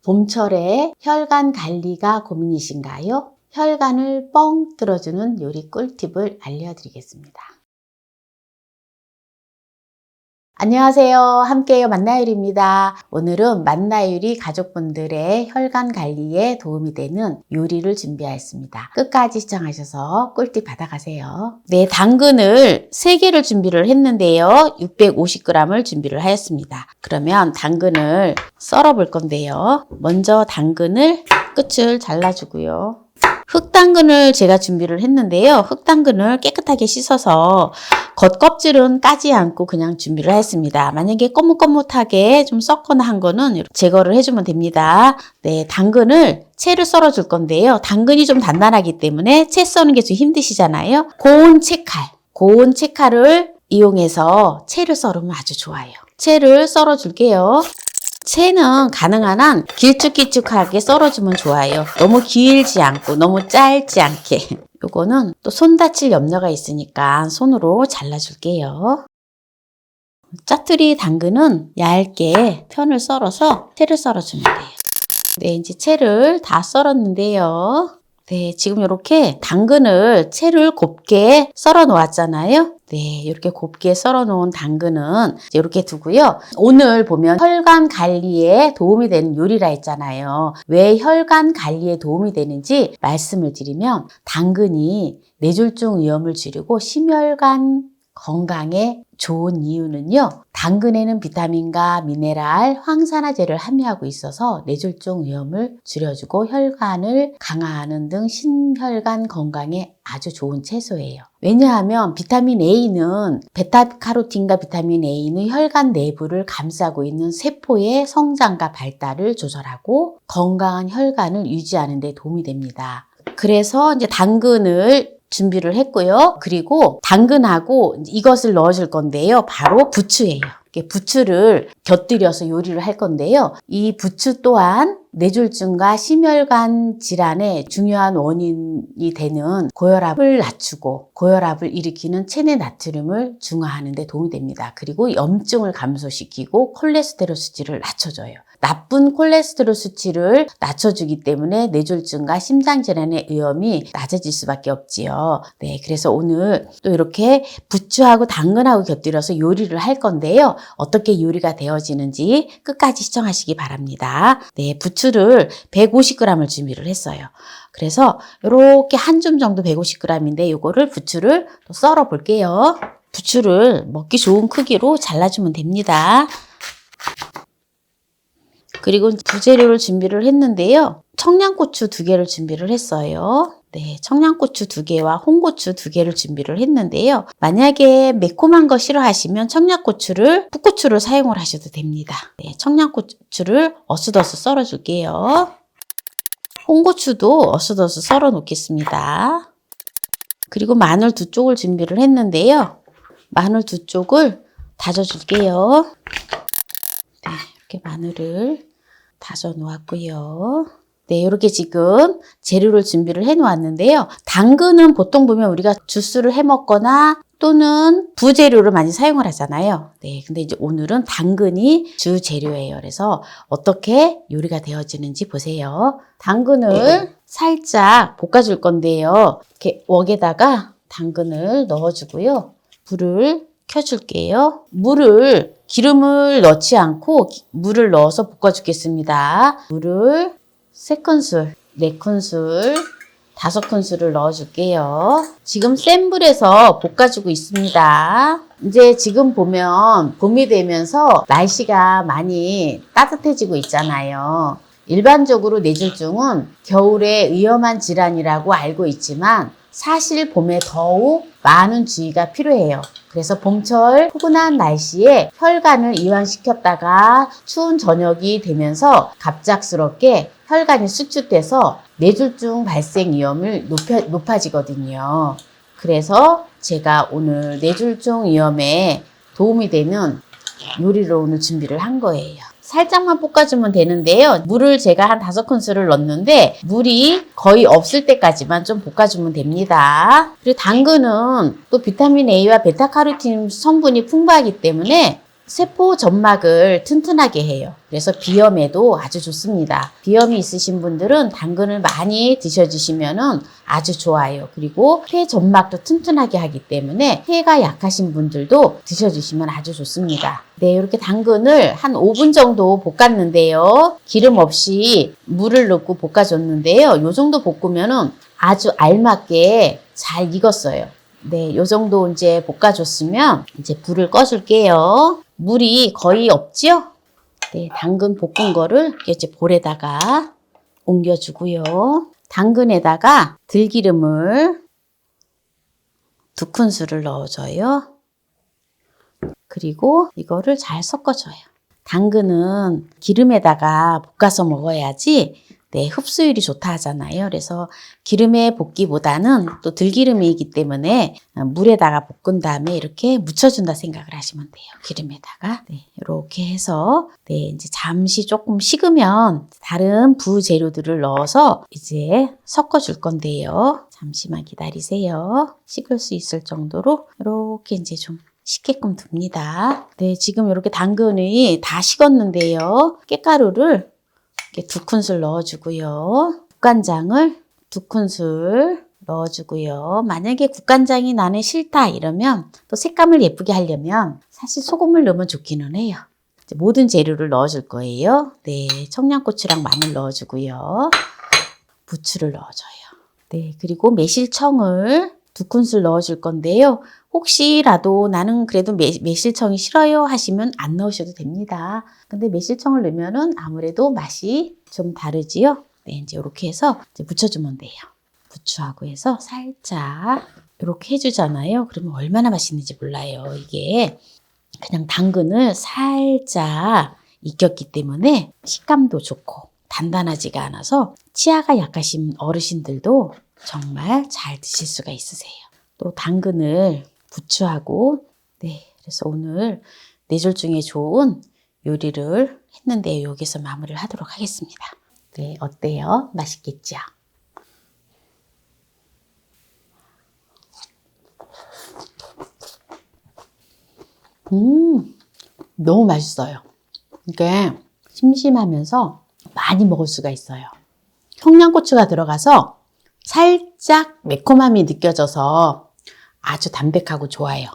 봄철에 혈관 관리가 고민이신가요? 혈관을 뻥 뚫어주는 요리 꿀팁을 알려드리겠습니다. 안녕하세요. 함께해요 만나요리입니다. 오늘은 만나요리 가족분들의 혈관 관리에 도움이 되는 요리를 준비하였습니다. 끝까지 시청하셔서 꿀팁 받아가세요. 네, 당근을 3개를 준비를 했는데요. 650g을 준비를 하였습니다. 그러면 당근을 썰어 볼 건데요. 먼저 당근을 끝을 잘라주고요. 흑당근을 제가 준비를 했는데요. 흑당근을 깨끗하게 씻어서 겉껍질은 까지 않고 그냥 준비를 했습니다. 만약에 꼬뭇꼬뭇하게 좀 썩거나 한 거는 제거를 해주면 됩니다. 네, 당근을 채를 썰어 줄 건데요. 당근이 좀 단단하기 때문에 채 써는 게 좀 힘드시잖아요. 고운 채칼을 이용해서 채를 썰으면 아주 좋아요. 채를 썰어 줄게요. 채는 가능한 한 길쭉길쭉하게 썰어주면 좋아요. 너무 길지 않고 너무 짧지 않게. 요거는 또 손 다칠 염려가 있으니까 손으로 잘라줄게요. 짜투리 당근은 얇게 편을 썰어서 채를 썰어주면 돼요. 네, 이제 채를 다 썰었는데요. 네, 지금 이렇게 당근을 채를 곱게 썰어 놓았잖아요. 네, 이렇게 곱게 썰어 놓은 당근은 이렇게 두고요. 오늘 보면 혈관 관리에 도움이 되는 요리라 했잖아요. 왜 혈관 관리에 도움이 되는지 말씀을 드리면 당근이 뇌졸중 위험을 줄이고 심혈관 건강에 좋은 이유는요. 당근에는 비타민과 미네랄, 황산화제를 함유하고 있어서 뇌졸중 위험을 줄여주고 혈관을 강화하는 등 심혈관 건강에 아주 좋은 채소예요. 왜냐하면 비타민 A는 베타카로틴과 비타민 A는 혈관 내부를 감싸고 있는 세포의 성장과 발달을 조절하고 건강한 혈관을 유지하는 데 도움이 됩니다. 그래서 이제 당근을 준비를 했고요. 그리고 당근하고 이것을 넣어줄 건데요. 바로 부추예요. 부추를 곁들여서 요리를 할 건데요. 이 부추 또한 뇌졸중과 심혈관 질환의 중요한 원인이 되는 고혈압을 낮추고 고혈압을 일으키는 체내 나트륨을 중화하는 데 도움이 됩니다. 그리고 염증을 감소시키고 콜레스테롤 수치를 낮춰줘요. 나쁜 콜레스테롤 수치를 낮춰주기 때문에 뇌졸중과 심장질환의 위험이 낮아질 수밖에 없지요. 네, 그래서 오늘 또 이렇게 부추하고 당근하고 곁들여서 요리를 할 건데요. 어떻게 요리가 되어지는지 끝까지 시청하시기 바랍니다. 네, 부추를 150g을 준비를 했어요. 그래서 이렇게 한 줌 정도 150g인데 이거를 부추를 또 썰어 볼게요. 부추를 먹기 좋은 크기로 잘라주면 됩니다. 그리고 부재료를 준비를 했는데요. 청양고추 2개를 준비를 했어요. 네, 청양고추 2개와 홍고추 2개를 준비를 했는데요. 만약에 매콤한 거 싫어하시면 청양고추를, 풋고추를 사용을 하셔도 됩니다. 네, 청양고추를 어슷어슷 썰어 줄게요. 홍고추도 어슷어슷 썰어 놓겠습니다. 그리고 마늘 2쪽을 준비를 했는데요. 마늘 2쪽을 다져 줄게요. 네, 이렇게 마늘을 다져 놓았고요. 네, 이렇게 지금 재료를 준비를 해 놓았는데요. 당근은 보통 보면 우리가 주스를 해 먹거나 또는 부재료를 많이 사용을 하잖아요. 네, 근데 이제 오늘은 당근이 주 재료예요. 그래서 어떻게 요리가 되어지는지 보세요. 당근을 살짝 볶아줄 건데요. 이렇게 웍에다가 당근을 넣어주고요. 불을 켜줄게요. 기름을 넣지 않고 물을 넣어서 볶아주겠습니다. 물을 3큰술, 4큰술, 5큰술을 넣어줄게요. 지금 센 불에서 볶아주고 있습니다. 이제 지금 보면 봄이 되면서 날씨가 많이 따뜻해지고 있잖아요. 일반적으로 뇌졸중은 겨울에 위험한 질환이라고 알고 있지만 사실 봄에 더욱 많은 주의가 필요해요. 그래서 봄철 포근한 날씨에 혈관을 이완시켰다가 추운 저녁이 되면서 갑작스럽게 혈관이 수축돼서 뇌졸중 발생 위험을 높아지거든요. 그래서 제가 오늘 뇌졸중 위험에 도움이 되는 요리를 오늘 준비를 한 거예요. 살짝만 볶아주면 되는데요. 물을 제가 한 5큰술을 넣었는데 물이 거의 없을 때까지만 좀 볶아주면 됩니다. 그리고 당근은 또 비타민 A와 베타카로틴 성분이 풍부하기 때문에 세포 점막을 튼튼하게 해요. 그래서 비염에도 아주 좋습니다. 비염이 있으신 분들은 당근을 많이 드셔주시면 아주 좋아요. 그리고 폐 점막도 튼튼하게 하기 때문에 폐가 약하신 분들도 드셔주시면 아주 좋습니다. 네, 이렇게 당근을 한 5분 정도 볶았는데요. 기름 없이 물을 넣고 볶아줬는데요. 이 정도 볶으면 아주 알맞게 잘 익었어요. 네, 요 정도 이제 볶아줬으면 이제 불을 꺼줄게요. 물이 거의 없죠? 네, 당근 볶은 거를 이제 볼에다가 옮겨주고요. 당근에다가 들기름을 2큰술을 넣어줘요. 그리고 이거를 잘 섞어줘요. 당근은 기름에다가 볶아서 먹어야지 네, 흡수율이 좋다 하잖아요. 그래서 기름에 볶기보다는 또 들기름이기 때문에 물에다가 볶은 다음에 이렇게 묻혀준다 생각을 하시면 돼요. 기름에다가. 네, 이렇게 해서 네, 이제 잠시 조금 식으면 다른 부재료들을 넣어서 이제 섞어줄 건데요. 잠시만 기다리세요. 식을 수 있을 정도로 이렇게 이제 좀 식게끔 둡니다. 네, 지금 이렇게 당근이 다 식었는데요. 깻가루를 이렇게 2큰술 넣어주고요. 국간장을 2큰술 넣어주고요. 만약에 국간장이 나는 싫다 이러면 또 색감을 예쁘게 하려면 사실 소금을 넣으면 좋기는 해요. 이제 모든 재료를 넣어줄 거예요. 네, 청양고추랑 마늘 넣어주고요. 부추를 넣어줘요. 네, 그리고 매실청을 2큰술 넣어줄 건데요. 혹시라도 나는 그래도 매실청이 싫어요 하시면 안 넣으셔도 됩니다. 근데 매실청을 넣으면은 아무래도 맛이 좀 다르지요. 네, 이제 이렇게 해서 이제 묻혀주면 돼요. 부추하고 해서 살짝 이렇게 해주잖아요. 그러면 얼마나 맛있는지 몰라요. 이게 그냥 당근을 살짝 익혔기 때문에 식감도 좋고 단단하지가 않아서 치아가 약하신 어르신들도 정말 잘 드실 수가 있으세요. 또 당근을 부추하고 네, 그래서 오늘 뇌졸 중에 좋은 요리를 했는데 여기서 마무리를 하도록 하겠습니다. 네, 어때요? 맛있겠죠? 너무 맛있어요. 이게 심심하면서 많이 먹을 수가 있어요. 청양고추가 들어가서 살짝 매콤함이 느껴져서 아주 담백하고 좋아요.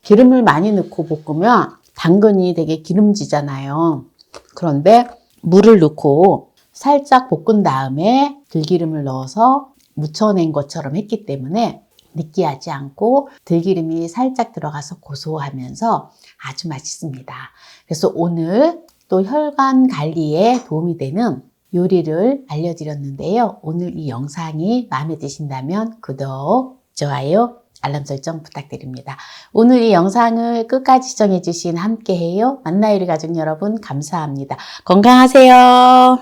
기름을 많이 넣고 볶으면 당근이 되게 기름지잖아요. 그런데 물을 넣고 살짝 볶은 다음에 들기름을 넣어서 무쳐낸 것처럼 했기 때문에 느끼하지 않고 들기름이 살짝 들어가서 고소하면서 아주 맛있습니다. 그래서 오늘 또 혈관 관리에 도움이 되는 요리를 알려드렸는데요. 오늘 이 영상이 마음에 드신다면 구독, 좋아요, 알람 설정 부탁드립니다. 오늘 이 영상을 끝까지 시청해주신 함께해요 만나요리 가족 여러분 감사합니다. 건강하세요.